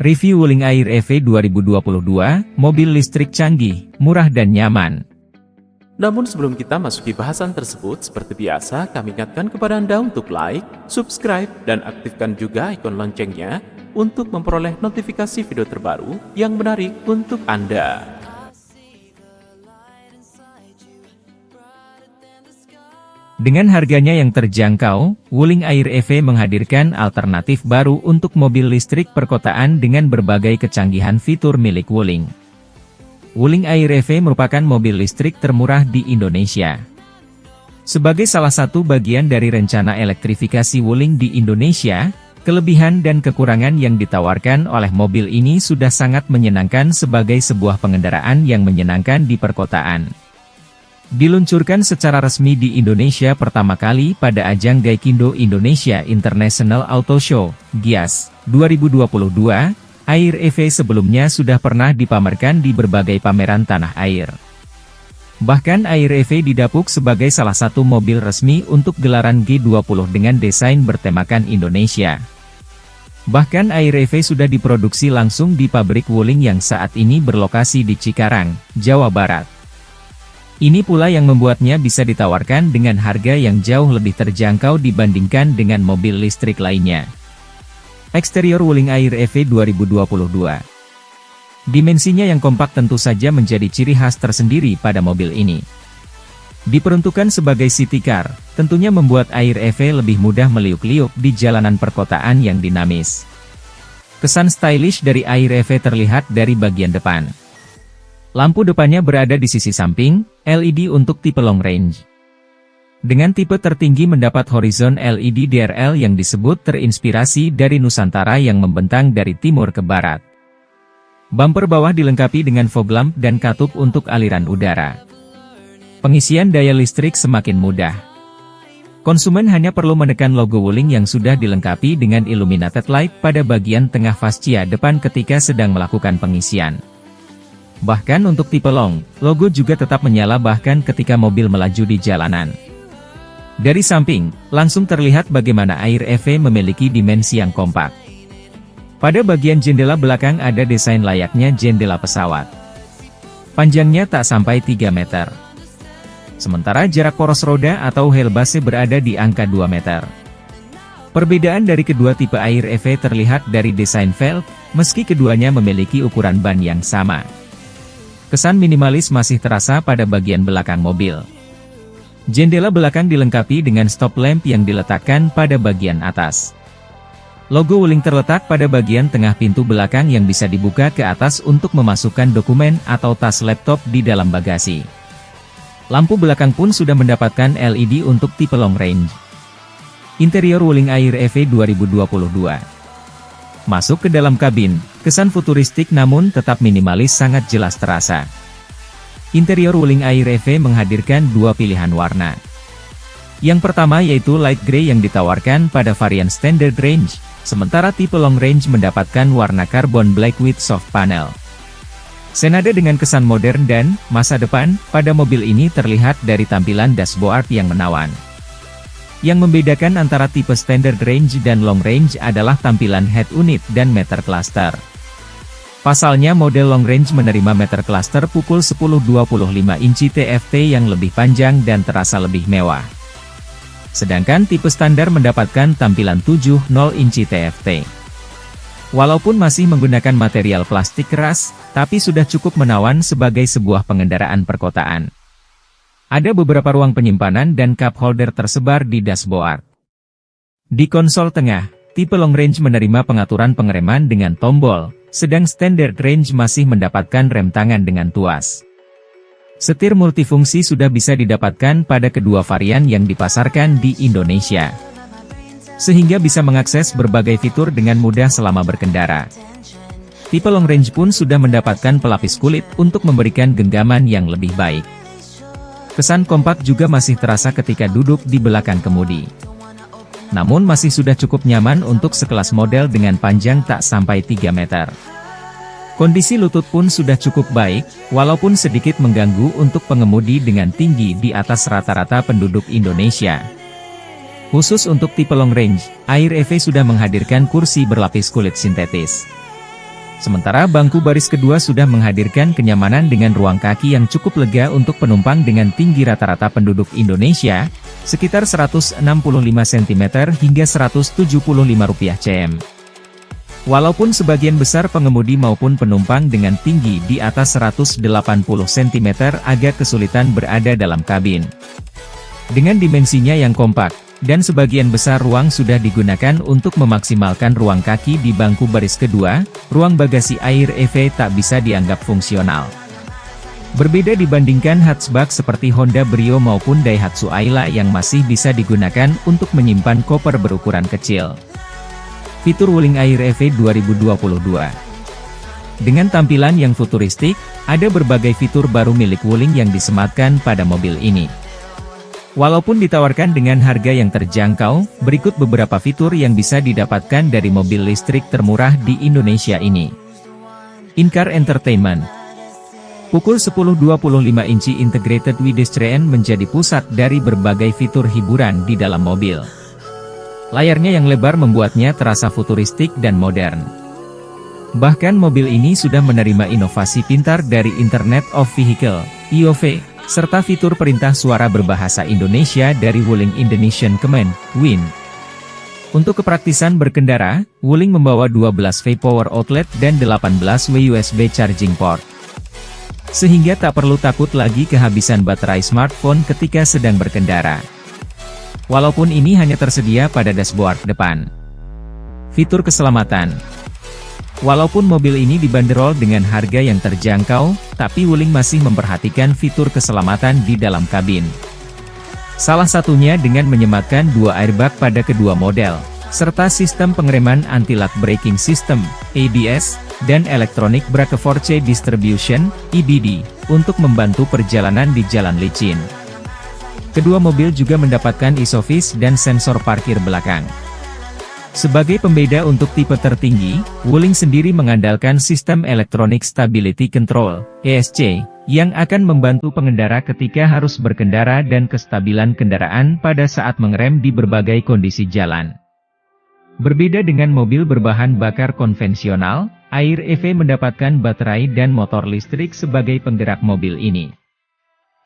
Review Wuling Air EV 2022, mobil listrik canggih, murah dan nyaman. Namun sebelum kita masuki bahasan tersebut, seperti biasa kami ingatkan kepada Anda untuk like, subscribe, dan aktifkan juga ikon loncengnya untuk memperoleh notifikasi video terbaru yang menarik untuk Anda. Dengan harganya yang terjangkau, Wuling Air EV menghadirkan alternatif baru untuk mobil listrik perkotaan dengan berbagai kecanggihan fitur milik Wuling. Wuling Air EV merupakan mobil listrik termurah di Indonesia. Sebagai salah satu bagian dari rencana elektrifikasi Wuling di Indonesia, kelebihan dan kekurangan yang ditawarkan oleh mobil ini sudah sangat menyenangkan sebagai sebuah pengendaraan yang menyenangkan di perkotaan. Diluncurkan secara resmi di Indonesia pertama kali pada ajang Gaikindo Indonesia International Auto Show, GIAS, 2022, Air EV sebelumnya sudah pernah dipamerkan di berbagai pameran tanah air. Bahkan Air EV didapuk sebagai salah satu mobil resmi untuk gelaran G20 dengan desain bertemakan Indonesia. Bahkan Air EV sudah diproduksi langsung di pabrik Wuling yang saat ini berlokasi di Cikarang, Jawa Barat. Ini pula yang membuatnya bisa ditawarkan dengan harga yang jauh lebih terjangkau dibandingkan dengan mobil listrik lainnya. Eksterior Wuling Air EV 2022. Dimensinya yang kompak tentu saja menjadi ciri khas tersendiri pada mobil ini. Diperuntukkan sebagai city car, tentunya membuat Air EV lebih mudah meliuk-liuk di jalanan perkotaan yang dinamis. Kesan stylish dari Air EV terlihat dari bagian depan. Lampu depannya berada di sisi samping, LED untuk tipe long range. Dengan tipe tertinggi mendapat horizon LED DRL yang disebut terinspirasi dari Nusantara yang membentang dari timur ke barat. Bumper bawah dilengkapi dengan fog lamp dan katup untuk aliran udara. Pengisian daya listrik semakin mudah. Konsumen hanya perlu menekan logo Wuling yang sudah dilengkapi dengan illuminated light pada bagian tengah fascia depan ketika sedang melakukan pengisian. Bahkan untuk tipe long, logo juga tetap menyala bahkan ketika mobil melaju di jalanan. Dari samping, langsung terlihat bagaimana Air EV memiliki dimensi yang kompak. Pada bagian jendela belakang ada desain layaknya jendela pesawat. Panjangnya tak sampai 3 meter. Sementara jarak poros roda atau wheelbase berada di angka 2 meter. Perbedaan dari kedua tipe Air EV terlihat dari desain velg, meski keduanya memiliki ukuran ban yang sama. Kesan minimalis masih terasa pada bagian belakang mobil. Jendela belakang dilengkapi dengan stop lamp yang diletakkan pada bagian atas. Logo Wuling terletak pada bagian tengah pintu belakang yang bisa dibuka ke atas untuk memasukkan dokumen atau tas laptop di dalam bagasi. Lampu belakang pun sudah mendapatkan LED untuk tipe long range. Interior Wuling Air EV 2022. Masuk ke dalam kabin, kesan futuristik namun tetap minimalis sangat jelas terasa. Interior Wuling Air EV menghadirkan dua pilihan warna. Yang pertama yaitu light grey yang ditawarkan pada varian standard range, sementara tipe long range mendapatkan warna carbon black with soft panel. Senada dengan kesan modern dan masa depan, pada mobil ini terlihat dari tampilan dashboard yang menawan. Yang membedakan antara tipe standard range dan long range adalah tampilan head unit dan meter cluster. Pasalnya model long range menerima meter cluster pukul 10.25 inci TFT yang lebih panjang dan terasa lebih mewah. Sedangkan tipe standar mendapatkan tampilan 7.0 inci TFT. Walaupun masih menggunakan material plastik keras, tapi sudah cukup menawan sebagai sebuah pengendaraan perkotaan. Ada beberapa ruang penyimpanan dan cup holder tersebar di dashboard. Di konsol tengah, tipe long range menerima pengaturan pengereman dengan tombol, sedang standard range masih mendapatkan rem tangan dengan tuas. Setir multifungsi sudah bisa didapatkan pada kedua varian yang dipasarkan di Indonesia. Sehingga bisa mengakses berbagai fitur dengan mudah selama berkendara. Tipe long range pun sudah mendapatkan pelapis kulit untuk memberikan genggaman yang lebih baik. Kesan kompak juga masih terasa ketika duduk di belakang kemudi. Namun masih sudah cukup nyaman untuk sekelas model dengan panjang tak sampai 3 meter. Kondisi lutut pun sudah cukup baik, walaupun sedikit mengganggu untuk pengemudi dengan tinggi di atas rata-rata penduduk Indonesia. Khusus untuk tipe long range, Air EV sudah menghadirkan kursi berlapis kulit sintetis. Sementara bangku baris kedua sudah menghadirkan kenyamanan dengan ruang kaki yang cukup lega untuk penumpang dengan tinggi rata-rata penduduk Indonesia, sekitar 165 cm hingga Rp175 cm. Walaupun sebagian besar pengemudi maupun penumpang dengan tinggi di atas 180 cm agak kesulitan berada dalam kabin. Dengan dimensinya yang kompak, dan sebagian besar ruang sudah digunakan untuk memaksimalkan ruang kaki di bangku baris kedua, ruang bagasi Air EV tak bisa dianggap fungsional. Berbeda dibandingkan hatchback seperti Honda Brio maupun Daihatsu Ayla yang masih bisa digunakan untuk menyimpan koper berukuran kecil. Fitur Wuling Air EV 2022. Dengan tampilan yang futuristik, ada berbagai fitur baru milik Wuling yang disematkan pada mobil ini. Walaupun ditawarkan dengan harga yang terjangkau, berikut beberapa fitur yang bisa didapatkan dari mobil listrik termurah di Indonesia ini. In-car entertainment. Pukul 10.25 inci integrated widescreen menjadi pusat dari berbagai fitur hiburan di dalam mobil. Layarnya yang lebar membuatnya terasa futuristik dan modern. Bahkan mobil ini sudah menerima inovasi pintar dari Internet of Vehicle, IOV, serta fitur perintah suara berbahasa Indonesia dari Wuling Indonesian Command, WIN. Untuk kepraktisan berkendara, Wuling membawa 12V power outlet dan 18W USB charging port. Sehingga tak perlu takut lagi kehabisan baterai smartphone ketika sedang berkendara. Walaupun ini hanya tersedia pada dashboard depan. Fitur keselamatan. Walaupun mobil ini dibanderol dengan harga yang terjangkau, tapi Wuling masih memperhatikan fitur keselamatan di dalam kabin. Salah satunya dengan menyematkan 2 airbag pada kedua model, serta sistem pengereman anti-lock braking system, ABS, dan Electronic Brake Force Distribution, EBD, untuk membantu perjalanan di jalan licin. Kedua mobil juga mendapatkan ISOFIX dan sensor parkir belakang. Sebagai pembeda untuk tipe tertinggi, Wuling sendiri mengandalkan sistem Electronic Stability Control, ESC, yang akan membantu pengendara ketika harus berkendara dan kestabilan kendaraan pada saat mengerem di berbagai kondisi jalan. Berbeda dengan mobil berbahan bakar konvensional, Air EV mendapatkan baterai dan motor listrik sebagai penggerak mobil ini.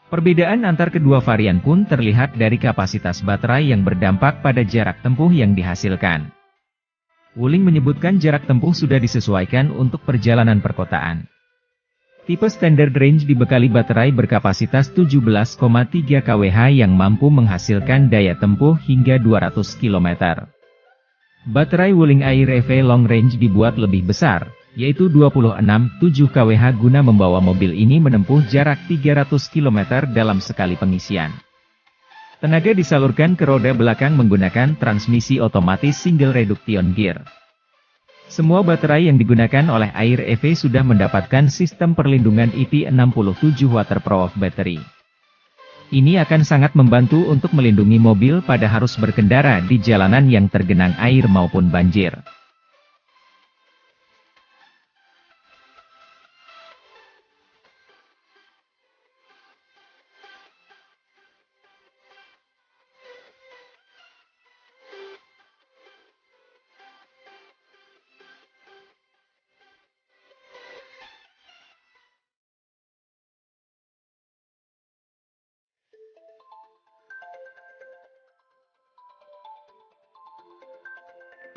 Perbedaan antar kedua varian pun terlihat dari kapasitas baterai yang berdampak pada jarak tempuh yang dihasilkan. Wuling menyebutkan jarak tempuh sudah disesuaikan untuk perjalanan perkotaan. Tipe Standard Range dibekali baterai berkapasitas 17,3 kWh yang mampu menghasilkan daya tempuh hingga 200 km. Baterai Wuling Air EV Long Range dibuat lebih besar, yaitu 26,7 kWh guna membawa mobil ini menempuh jarak 300 km dalam sekali pengisian. Tenaga disalurkan ke roda belakang menggunakan transmisi otomatis single reduction gear. Semua baterai yang digunakan oleh Air EV sudah mendapatkan sistem perlindungan IP67 waterproof battery. Ini akan sangat membantu untuk melindungi mobil pada harus berkendara di jalanan yang tergenang air maupun banjir.